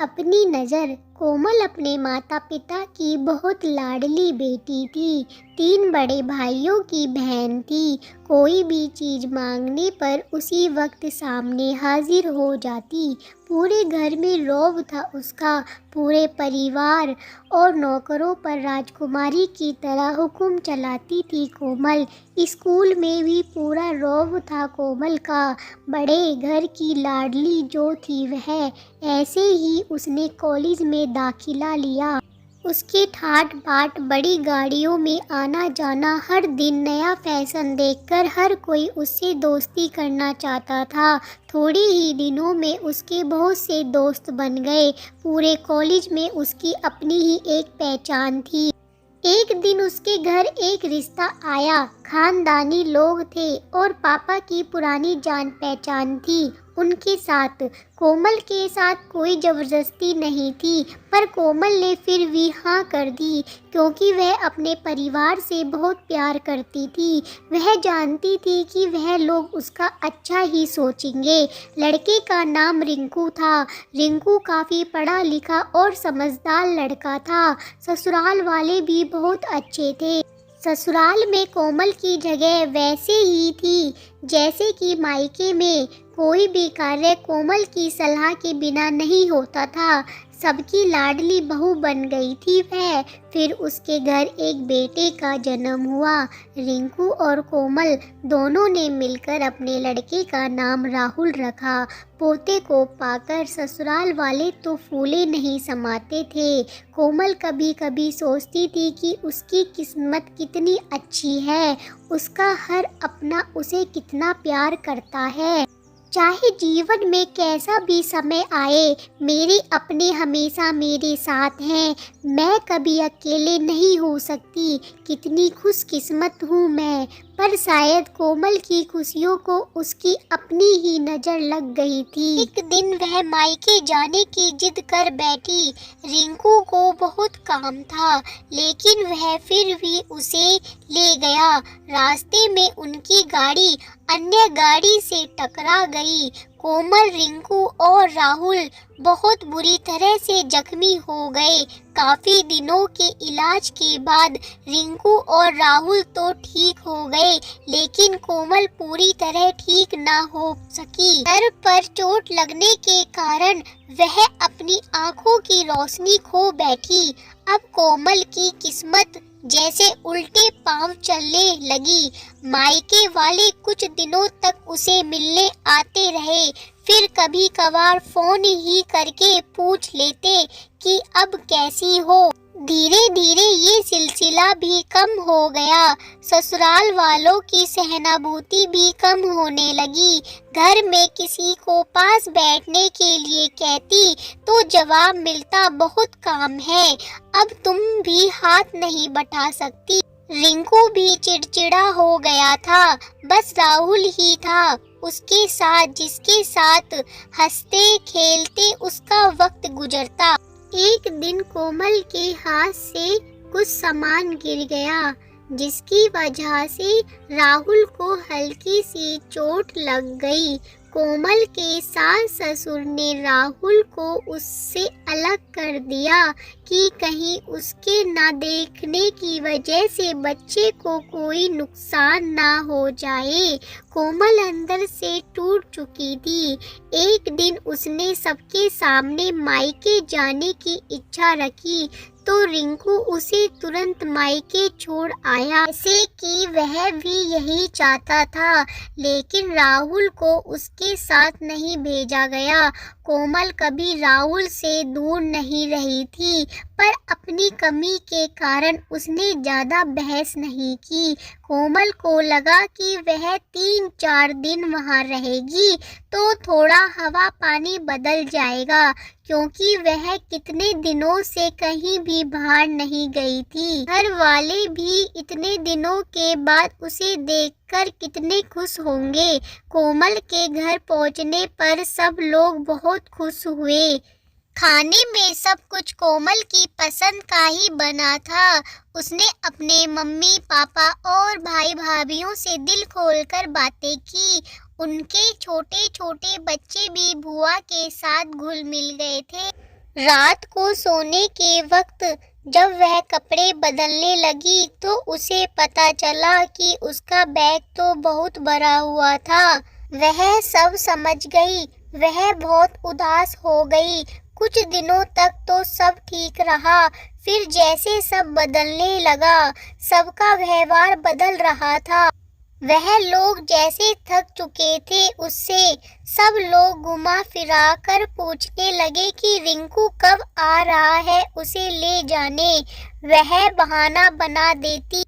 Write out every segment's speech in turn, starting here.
अपनी नज़र कोमल अपने माता पिता की बहुत लाडली बेटी थी। 3 बड़े भाइयों की बहन थी। कोई भी चीज़ मांगने पर उसी वक्त सामने हाजिर हो जाती। पूरे घर में रौब था उसका। पूरे परिवार और नौकरों पर राजकुमारी की तरह हुक्म चलाती थी कोमल। स्कूल में भी पूरा रौब था कोमल का। बड़े घर की लाडली जो थी वह, ऐसे ही उसने कॉलेज में दाखिला लिया। उसके ठाट बाट बड़ी गाड़ियों में आना जाना, हर दिन नया फैशन देखकर हर कोई उससे दोस्ती करना चाहता था। थोड़े ही दिनों में उसके बहुत से दोस्त बन गए। पूरे कॉलेज में उसकी अपनी ही एक पहचान थी। एक दिन उसके घर एक रिश्ता आया। खानदानी लोग थे और पापा की पुरानी जान पहचान थी उनके साथ। कोमल के साथ कोई ज़बरदस्ती नहीं थी, पर कोमल ने फिर भी हाँ कर दी क्योंकि वह अपने परिवार से बहुत प्यार करती थी। वह जानती थी कि वह लोग उसका अच्छा ही सोचेंगे। लड़के का नाम रिंकू था। रिंकू काफ़ी पढ़ा लिखा और समझदार लड़का था। ससुराल वाले भी बहुत अच्छे थे। ससुराल में कोमल की जगह वैसे ही थी जैसे कि मायके में। कोई भी कार्य कोमल की सलाह के बिना नहीं होता था। सबकी लाडली बहू बन गई थी वह। फिर उसके घर एक बेटे का जन्म हुआ। रिंकू और कोमल दोनों ने मिलकर अपने लड़के का नाम राहुल रखा। पोते को पाकर ससुराल वाले तो फूले नहीं समाते थे। कोमल कभी कभी सोचती थी कि उसकी किस्मत कितनी अच्छी है। उसका हर अपना उसे कितना प्यार करता है। चाहे जीवन में कैसा भी समय आए, मेरे अपने हमेशा मेरे साथ हैं। मैं कभी अकेले नहीं हो सकती। कितनी खुशकिस्मत हूँ मैं। पर शायद कोमल की खुशियों को उसकी अपनी ही नज़र लग गई थी। एक दिन वह मायके जाने की जिद कर बैठी। रिंकू को बहुत काम था, लेकिन वह फिर भी उसे ले गया। रास्ते में उनकी गाड़ी अन्य गाड़ी से टकरा गई। कोमल, रिंकू और राहुल बहुत बुरी तरह से जख्मी हो गए। काफी दिनों के इलाज के बाद रिंकू और राहुल तो ठीक हो गए, लेकिन कोमल पूरी तरह ठीक ना हो सकी। सर पर चोट लगने के कारण वह अपनी आंखों की रोशनी खो बैठी। अब कोमल की किस्मत जैसे उल्टे पांव चलने लगी। मायके वाले कुछ दिनों तक उसे मिलने आते रहे, फिर कभी कभार फोन ही करके पूछ लेते कि अब कैसी हो। धीरे धीरे ये सिलसिला भी कम हो गया। ससुराल वालों की सहानुभूति भी कम होने लगी। घर में किसी को पास बैठने के लिए कहती तो जवाब मिलता बहुत काम है, अब तुम भी हाथ नहीं बटा सकती। रिंकू भी चिड़चिड़ा हो गया था। बस राहुल ही था उसके साथ, जिसके साथ हंसते खेलते उसका वक्त गुजरता। एक दिन कोमल के हाथ से कुछ सामान गिर गया, जिसकी वजह से राहुल को हल्की सी चोट लग गई। कोमल के सास ससुर ने राहुल को उससे अलग कर दिया कि कहीं उसके ना देखने की वजह से बच्चे को कोई नुकसान ना हो जाए। कोमल अंदर से टूट चुकी थी। एक दिन उसने सबके सामने मायके जाने की इच्छा रखी तो रिंकू उसे तुरंत मायके छोड़ आया, जैसे कि वह भी यही चाहता था, लेकिन राहुल को उसके साथ नहीं भेजा गया। कोमल कभी राहुल से दूर नहीं रही थी, पर अपनी कमी के कारण उसने ज़्यादा बहस नहीं की। कोमल को लगा कि वह 3-4 दिन वहाँ रहेगी तो थोड़ा हवा पानी बदल जाएगा, क्योंकि वह कितने दिनों से कहीं भी बाहर नहीं गई थी। घर वाले भी इतने दिनों के बाद उसे देखकर कितने खुश होंगे। कोमल के घर पहुंचने पर सब लोग बहुत खुश हुए। खाने में सब कुछ कोमल की पसंद का ही बना था। उसने अपने मम्मी पापा और भाई भाभीयों से दिल खोलकर बातें की। उनके छोटे छोटे बच्चे भी बुआ के साथ घुल मिल गए थे। रात को सोने के वक्त जब वह कपड़े बदलने लगी तो उसे पता चला कि उसका बैग तो बहुत भरा हुआ था। वह सब समझ गई। वह बहुत उदास हो गई। कुछ दिनों तक तो सब ठीक रहा, फिर जैसे सब बदलने लगा, सबका व्यवहार बदल रहा था। वह लोग जैसे थक चुके थे उससे, सब लोग घुमा फिरा कर पूछने लगे कि रिंकू कब आ रहा है उसे ले जाने। वह बहाना बना देती,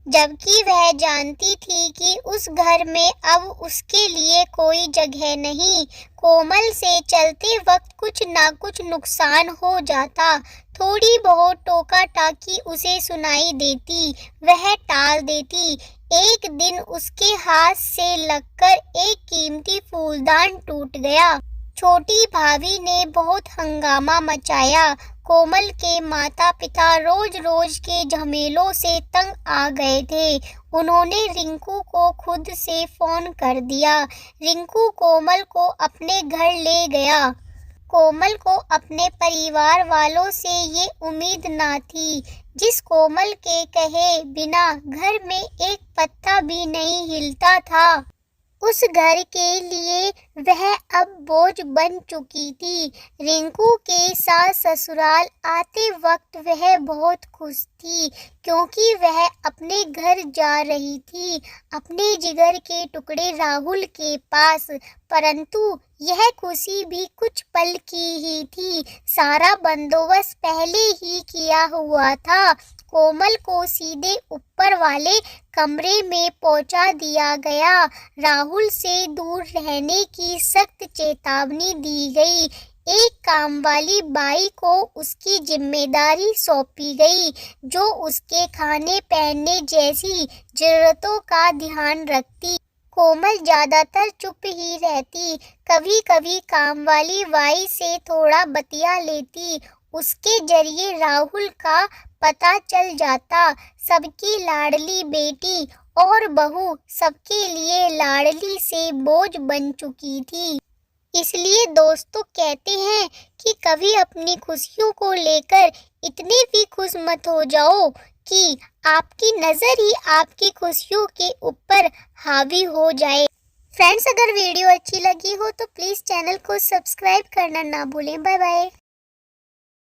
जबकि वह जानती थी कि उस घर में अब उसके लिए कोई जगह नहीं। कोमल से चलते वक्त कुछ ना कुछ नुकसान हो जाता। थोड़ी बहुत टोका टाकी उसे सुनाई देती, वह टाल देती। एक दिन उसके हाथ से लगकर एक कीमती फूलदान टूट गया। छोटी भाभी ने बहुत हंगामा मचाया। कोमल के माता पिता रोज रोज के झमेलों से तंग आ गए थे। उन्होंने रिंकू को खुद से फोन कर दिया। रिंकू कोमल को अपने घर ले गया। कोमल को अपने परिवार वालों से ये उम्मीद ना थी। जिस कोमल के कहे बिना घर में एक पत्ता भी नहीं हिलता था, उस घर के लिए वह अब बोझ बन चुकी थी। रिंकू के साथ ससुराल आते वक्त वह बहुत खुश थी, क्योंकि वह अपने घर जा रही थी, अपने जिगर के टुकड़े राहुल के पास। परंतु यह खुशी भी कुछ पल की ही थी। सारा बंदोबस्त पहले ही किया हुआ था। कोमल को सीधे ऊपर वाले कमरे में पहुंचा दिया गया। राहुल से दूर रहने की सख्त चेतावनी दी गई। एक काम वाली बाई को उसकी जिम्मेदारी सौंपी गई, जो उसके खाने पहनने जैसी जरूरतों का ध्यान रखती। कोमल ज्यादातर चुप ही रहती, कभी कभी काम वाली बाई से थोड़ा बतिया लेती। उसके जरिए राहुल का पता चल जाता। सबकी लाडली बेटी और बहू सबके लिए लाडली से बोझ बन चुकी थी। इसलिए दोस्तों कहते हैं कि कभी अपनी खुशियों को लेकर इतने भी खुश मत हो जाओ कि आपकी नज़र ही आपकी खुशियों के ऊपर हावी हो जाए। फ्रेंड्स, अगर वीडियो अच्छी लगी हो तो प्लीज़ चैनल को सब्सक्राइब करना ना भूलें। Bye bye.